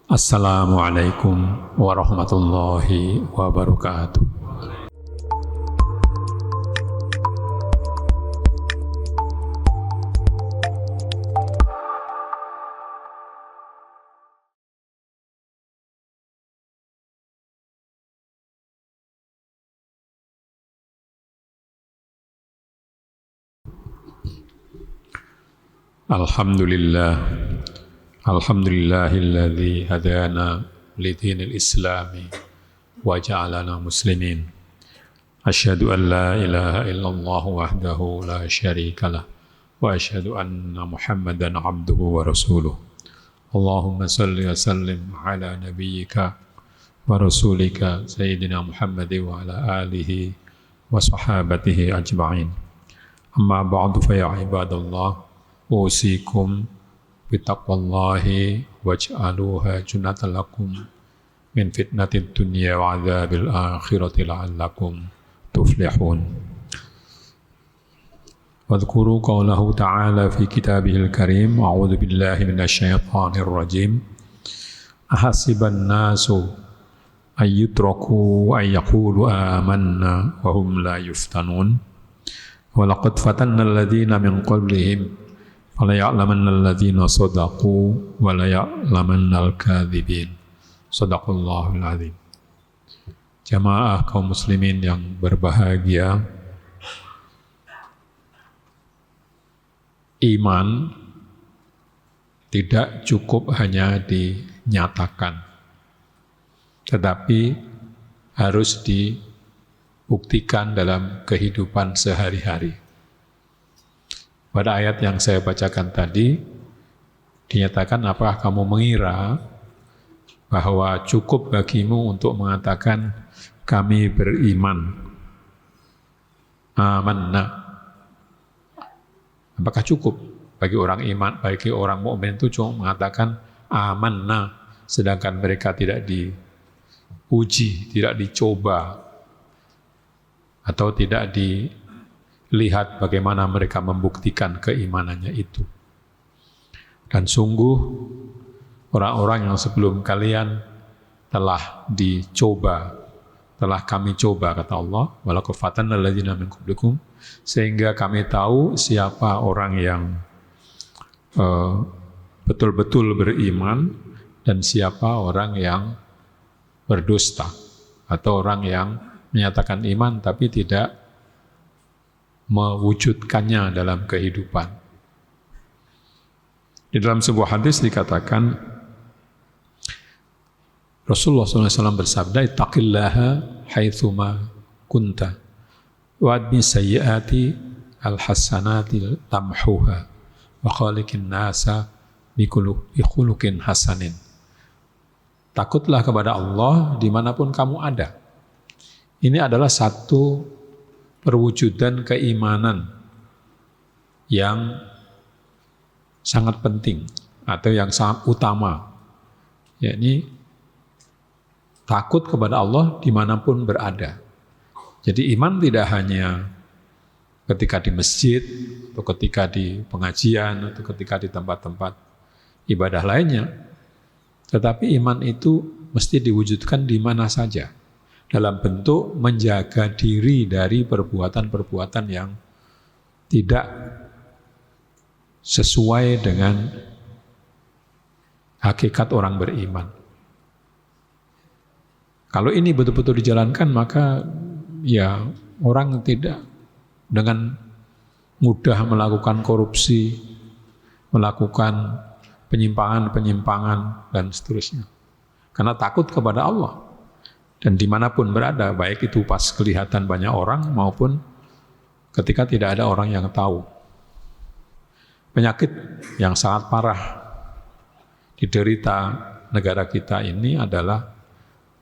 Assalamualaikum warahmatullahi wabarakatuh. Alhamdulillah. Alhamdulillahilladzi hadana lidinil islami wa ja'alana muslimin. Asyhadu an la ilaha illallah wahdahu la syarikalah wa asyhadu anna Muhammadan abduhu wa rasuluh. Allahumma salli wa sallim ala nabiyyika wa rasulika sayyidina Muhammad wa ala alihi wa sahabatihi ajma'in. Amma ba'du fa ya ibadallah, usikum bittaqwallahi waj'aluha junnatan lakum min fitnatid dunya wa 'adzabil akhirati la'allakum tuflihun. Wadhkuru qawlahu ta'ala fi kitabihil karim, a'udzu billahi minasyaitonir rajim. Ahasiban nasu ayyutraku ayyaqulu amanna wa hum la yuftanun. Wa laqad fatanna alladhina min qablihim fala ya'lamanna alladhina sadaqu wa la ya'lamanna al-kadhibin. Shadaqallahul azim. Jamaah kaum muslimin yang berbahagia, iman tidak cukup hanya dinyatakan, tetapi harus dibuktikan dalam kehidupan sehari-hari. Pada ayat yang saya bacakan tadi, dinyatakan, apakah kamu mengira bahwa cukup bagimu untuk mengatakan kami beriman? Amanna. Apakah cukup bagi orang iman, bagi orang mukmin itu cuma mengatakan amanna, sedangkan mereka tidak diuji, tidak dicoba, atau tidak lihat bagaimana mereka membuktikan keimanannya itu. Dan sungguh orang-orang yang sebelum kalian telah dicoba, telah kami coba, kata Allah, walaqad fatanna alladziina min qablikum, sehingga kami tahu siapa orang yang betul-betul beriman dan siapa orang yang berdusta, atau orang yang menyatakan iman tapi tidak mewujudkannya dalam kehidupan. Di dalam sebuah hadis dikatakan, Rasulullah SAW bersabda, ittaqillaha haitsuma kunta wa admi sayyiati alhasanati tamhuha wa khaliqin nasa bi khuluqin hasanin. Takutlah kepada Allah dimanapun kamu ada. Ini adalah satu perwujudan keimanan yang sangat penting atau yang sangat utama, yakni takut kepada Allah dimanapun berada. Jadi iman tidak hanya ketika di masjid, atau ketika di pengajian, atau ketika di tempat-tempat ibadah lainnya, tetapi iman itu mesti diwujudkan di mana saja, dalam bentuk menjaga diri dari perbuatan-perbuatan yang tidak sesuai dengan hakikat orang beriman. Kalau ini betul-betul dijalankan, maka ya orang tidak dengan mudah melakukan korupsi, melakukan penyimpangan-penyimpangan, dan seterusnya. Karena takut kepada Allah. Dan dimanapun berada, baik itu pas kelihatan banyak orang maupun ketika tidak ada orang yang tahu. Penyakit yang sangat parah diderita negara kita ini adalah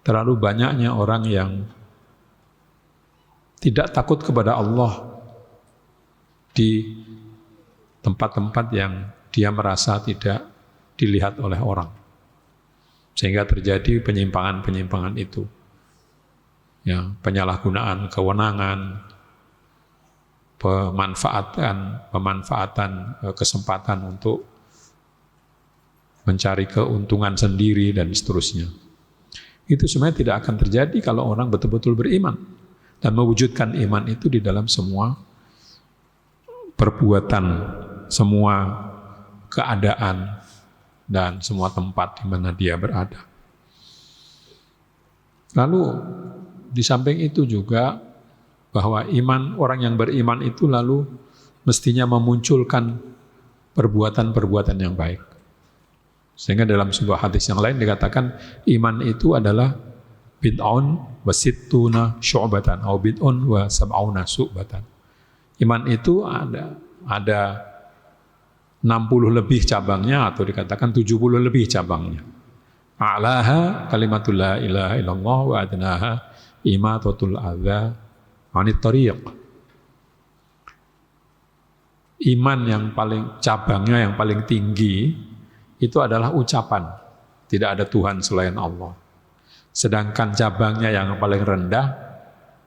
terlalu banyaknya orang yang tidak takut kepada Allah di tempat-tempat yang dia merasa tidak dilihat oleh orang. Sehingga terjadi penyimpangan-penyimpangan itu. Ya, penyalahgunaan kewenangan, pemanfaatan kesempatan untuk mencari keuntungan sendiri dan seterusnya. Itu sebenarnya tidak akan terjadi kalau orang betul-betul beriman dan mewujudkan iman itu di dalam semua perbuatan, semua keadaan, dan semua tempat di mana dia berada. Lalu di samping itu juga bahwa orang yang beriman itu lalu mestinya memunculkan perbuatan-perbuatan yang baik. Sehingga dalam sebuah hadis yang lain dikatakan iman itu adalah bid'un wa sittuna syu'batan atau bid'un wa sab'una syu'batan. Iman itu ada 60 lebih cabangnya atau dikatakan 70 lebih cabangnya. A'laha kalimatul la ilaha illallah wa adnaha imatatul adza 'anit thariq. Iman yang paling cabangnya yang paling tinggi itu adalah ucapan, tidak ada Tuhan selain Allah. Sedangkan cabangnya yang paling rendah,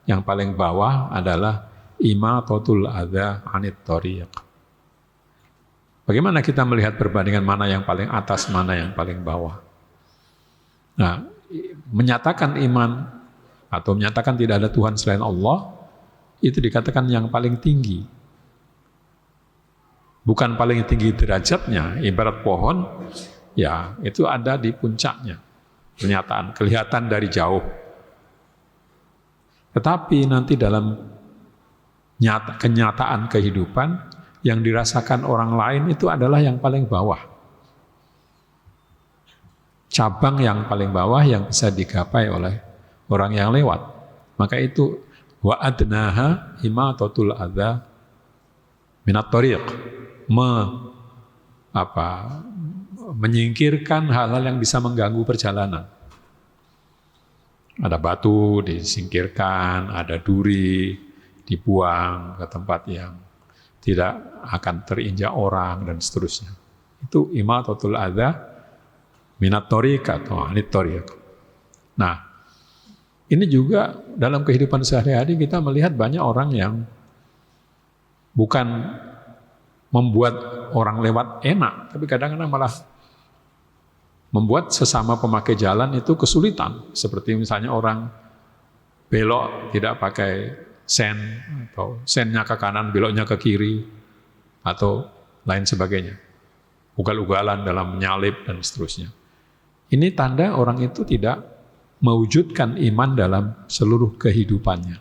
yang paling bawah adalah imatatul adza 'anit thariq. Bagaimana kita melihat perbandingan mana yang paling atas, mana yang paling bawah? Nah, menyatakan iman atau menyatakan tidak ada Tuhan selain Allah, itu dikatakan yang paling tinggi. Bukan paling tinggi derajatnya, ibarat pohon, ya itu ada di puncaknya. Pernyataan, kelihatan dari jauh. Tetapi nanti dalam kenyataan kehidupan, yang dirasakan orang lain itu adalah yang paling bawah. Cabang yang paling bawah yang bisa digapai oleh orang yang lewat. Maka itu wa adnaha imatatul adza minat thariq. Menyingkirkan hal-hal yang bisa mengganggu perjalanan. Ada batu disingkirkan, ada duri dibuang ke tempat yang tidak akan terinjak orang dan seterusnya. Itu imatatul adza minat thariq atau anit thariq. Nah, ini juga dalam kehidupan sehari-hari kita melihat banyak orang yang bukan membuat orang lewat enak, tapi kadang-kadang malah membuat sesama pemakai jalan itu kesulitan. Seperti misalnya orang belok tidak pakai sen, atau sennya ke kanan, beloknya ke kiri, atau lain sebagainya. Ugal-ugalan dalam menyalip dan seterusnya. Ini tanda orang itu tidak mewujudkan iman dalam seluruh kehidupannya.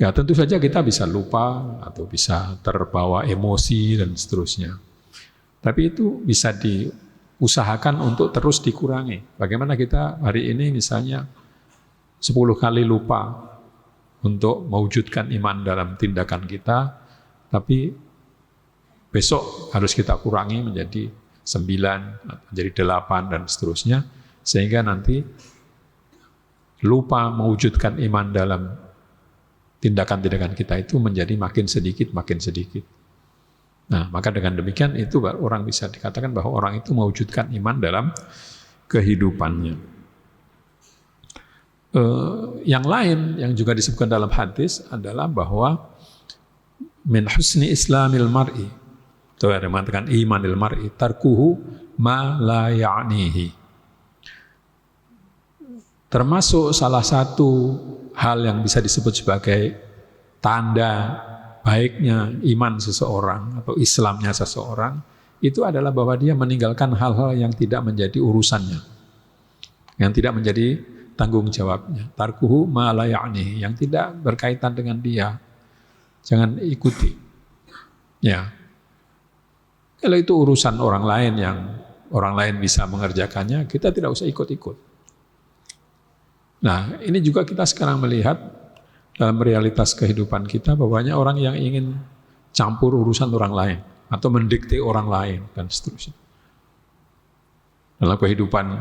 Ya tentu saja kita bisa lupa atau bisa terbawa emosi dan seterusnya. Tapi itu bisa diusahakan untuk terus dikurangi. Bagaimana kita hari ini misalnya 10 kali lupa untuk mewujudkan iman dalam tindakan kita, tapi besok harus kita kurangi menjadi 9, menjadi 8 dan seterusnya, sehingga nanti lupa mewujudkan iman dalam tindakan-tindakan kita itu menjadi makin sedikit. Nah, maka dengan demikian itu orang bisa dikatakan bahwa orang itu mewujudkan iman dalam kehidupannya. Yang lain yang juga disebutkan dalam hadis adalah bahwa min husni islamil mar'i, itu ada mengatakan imanil mar'i tarkuhu ma la ya'nihi. Termasuk salah satu hal yang bisa disebut sebagai tanda baiknya iman seseorang atau Islamnya seseorang, itu adalah bahwa dia meninggalkan hal-hal yang tidak menjadi urusannya, yang tidak menjadi tanggung jawabnya. Tarkuhu ma la ya'nihi, yang tidak berkaitan dengan dia, jangan ikuti. Ya, kalau itu urusan orang lain yang orang lain bisa mengerjakannya, kita tidak usah ikut-ikut. Nah, ini juga kita sekarang melihat dalam realitas kehidupan kita bahwa banyak orang yang ingin campur urusan orang lain atau mendikte orang lain dan seterusnya. Dalam kehidupan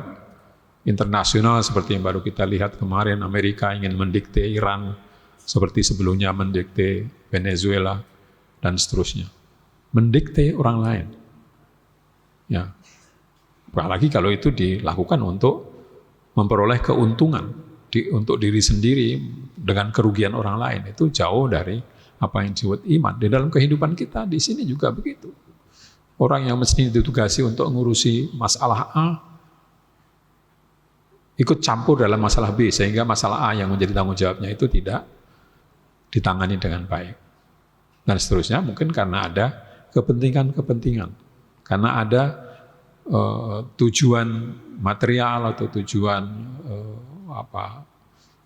internasional seperti yang baru kita lihat kemarin, Amerika ingin mendikte Iran seperti sebelumnya mendikte Venezuela dan seterusnya. Mendikte orang lain. Ya. Apalagi kalau itu dilakukan untuk memperoleh keuntungan untuk diri sendiri dengan kerugian orang lain, itu jauh dari apa yang disebut iman. Di dalam kehidupan kita di sini juga begitu. Orang yang mesti ditugasi untuk ngurusi masalah A, ikut campur dalam masalah B, sehingga masalah A yang menjadi tanggung jawabnya itu tidak ditangani dengan baik. Dan seterusnya, mungkin karena ada kepentingan-kepentingan, karena ada tujuan material atau tujuan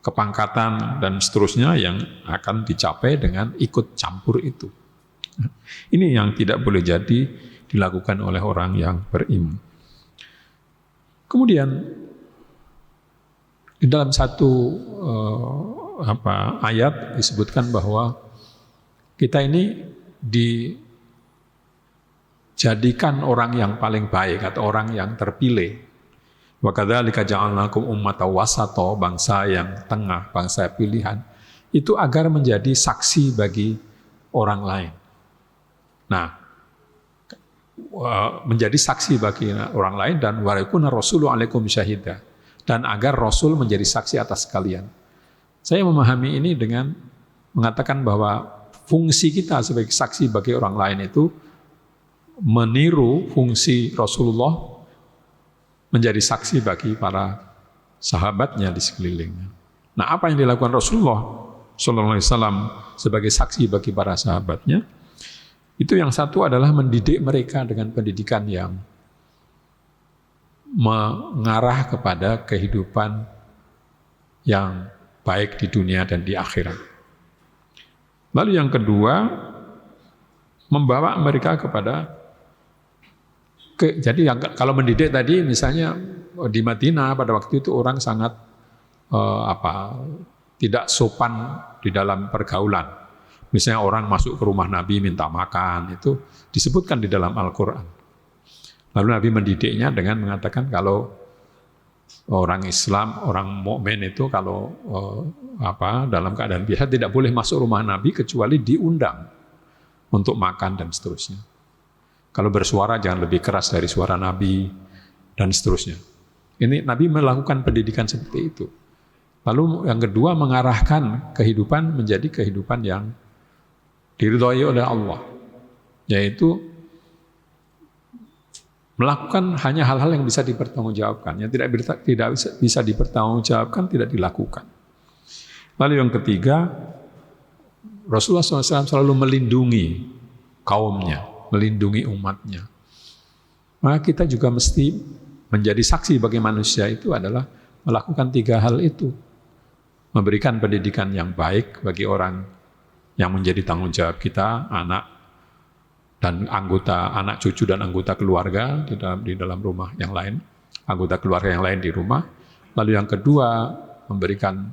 kepangkatan dan seterusnya yang akan dicapai dengan ikut campur itu. Ini yang tidak boleh jadi dilakukan oleh orang yang beriman. Kemudian di dalam satu ayat disebutkan bahwa kita ini dijadikan orang yang paling baik atau orang yang terpilih. Wa kadzalika ja'alnakum ummatan wasata, bangsa yang tengah, bangsa pilihan, itu agar menjadi saksi bagi orang lain. Nah, menjadi saksi bagi orang lain, dan wa yakuna rasulu 'alaikum syahida, dan agar Rasul menjadi saksi atas kalian. Saya memahami ini dengan mengatakan bahwa fungsi kita sebagai saksi bagi orang lain itu meniru fungsi Rasulullah menjadi saksi bagi para sahabatnya di sekelilingnya. Nah, apa yang dilakukan Rasulullah Sallallahu Alaihi Wasallam sebagai saksi bagi para sahabatnya, itu yang satu adalah mendidik mereka dengan pendidikan yang mengarah kepada kehidupan yang baik di dunia dan di akhirat. Lalu yang kedua, membawa mereka kepada jadi kalau mendidik tadi misalnya di Madinah pada waktu itu orang sangat tidak sopan di dalam pergaulan. Misalnya orang masuk ke rumah Nabi minta makan, itu disebutkan di dalam Al-Quran. Lalu Nabi mendidiknya dengan mengatakan kalau orang Islam, orang mukmin itu kalau dalam keadaan biasa tidak boleh masuk rumah Nabi kecuali diundang untuk makan dan seterusnya. Kalau bersuara jangan lebih keras dari suara Nabi dan seterusnya. Ini Nabi melakukan pendidikan seperti itu. Lalu yang kedua, mengarahkan kehidupan menjadi kehidupan yang diridhai oleh Allah, yaitu melakukan hanya hal-hal yang bisa dipertanggungjawabkan, yang tidak bisa dipertanggungjawabkan tidak dilakukan. Lalu yang ketiga, Rasulullah SAW selalu melindungi kaumnya, melindungi umatnya. Maka kita juga mesti menjadi saksi bagi manusia itu adalah melakukan tiga hal itu. Memberikan pendidikan yang baik bagi orang yang menjadi tanggung jawab kita, anak dan anggota, anak cucu dan anggota keluarga di dalam rumah yang lain, anggota keluarga yang lain di rumah. Lalu yang kedua, memberikan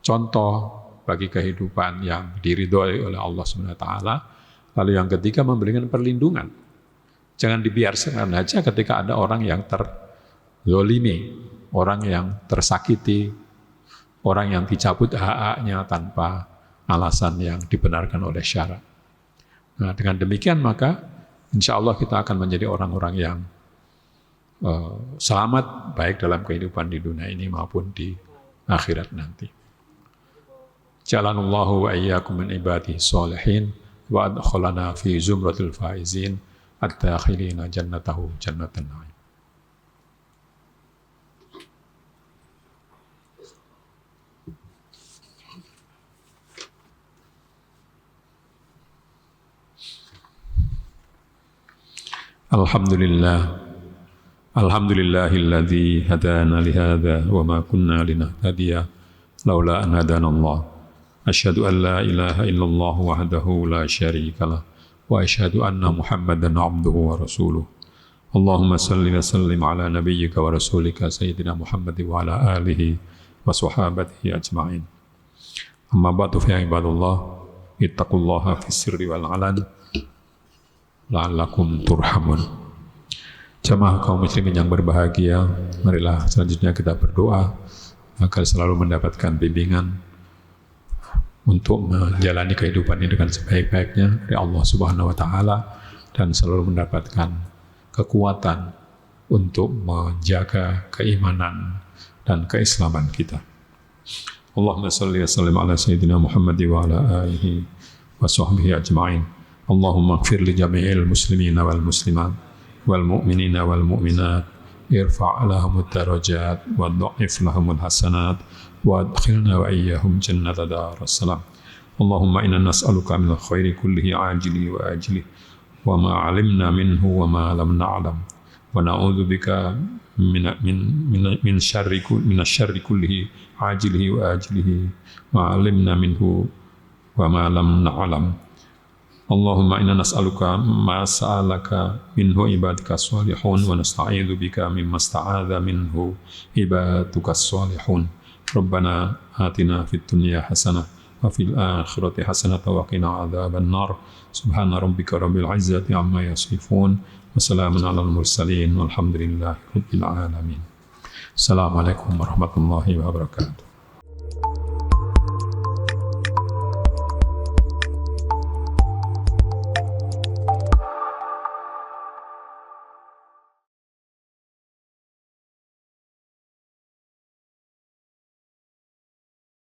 contoh bagi kehidupan yang diridhoi oleh Allah SWT. Lalu yang ketiga, memberikan perlindungan. Jangan dibiarkan saja ketika ada orang yang terzolimi, orang yang tersakiti, orang yang dicabut hak-haknya tanpa alasan yang dibenarkan oleh syara. Nah, dengan demikian maka insya Allah kita akan menjadi orang-orang yang selamat baik dalam kehidupan di dunia ini maupun di akhirat nanti. Ja'alanallahu wa iyyakum min ibadihi sholihin wa adkhalana fi zumratil faizin ad-dakhilina jannatahu jannatan na'im. Alhamdulillahilladzi hadana lihadza wa ma kunna linahtadiya laula an hadanallah. Asyhadu an la ilaha illallah wahdahu la syarikalah wa asyhadu anna Muhammadan abduhu wa rasuluh. Allahumma salli wa sallim ala nabiyyika wa rasulika sayyidina Muhammad wa ala alihi wa sahabatihi ajma'in. Amma ba'du fa ibadallah ittaqullaha fis sirri wal 'alan la'allakum turhamun. Jamaah kaum muslimin yang berbahagia, marilah selanjutnya kita berdoa agar selalu mendapatkan bimbingan untuk menjalani kehidupan ini dengan sebaik-baiknya dari Allah Subhanahu wa taala dan selalu mendapatkan kekuatan untuk menjaga keimanan dan keislaman kita. Allahumma shalli wa sallim ala sayyidina Muhammad wa ala alihi wa sahbihi ajma'in. اللهم اغفر لجميع المسلمين والمسلمات والمؤمنين والمؤمنات ارفع لهم الدرجات وضعف لهم الحسنات وادخلنا وإياهم جنة دار السلام اللهم إنا نسألك من الخير كله عاجله وآجله وما علمنا منه وما لم نعلم ونعوذ بك من الشر كله عاجله وآجله ما علمنا منه وما لم نعلم اللهم إنا نسألك ما سألك منه عبادك الصالحون ونستعيذ بك مما استعاذ منه عبادك الصالحون ربنا آتنا في الدنيا حسنة وفي الآخرة حسنة وقنا عذاب النار سبحان ربك رب العزة عما يصفون وسلام على المرسلين والحمد لله رب العالمين السلام عليكم ورحمة الله وبركاته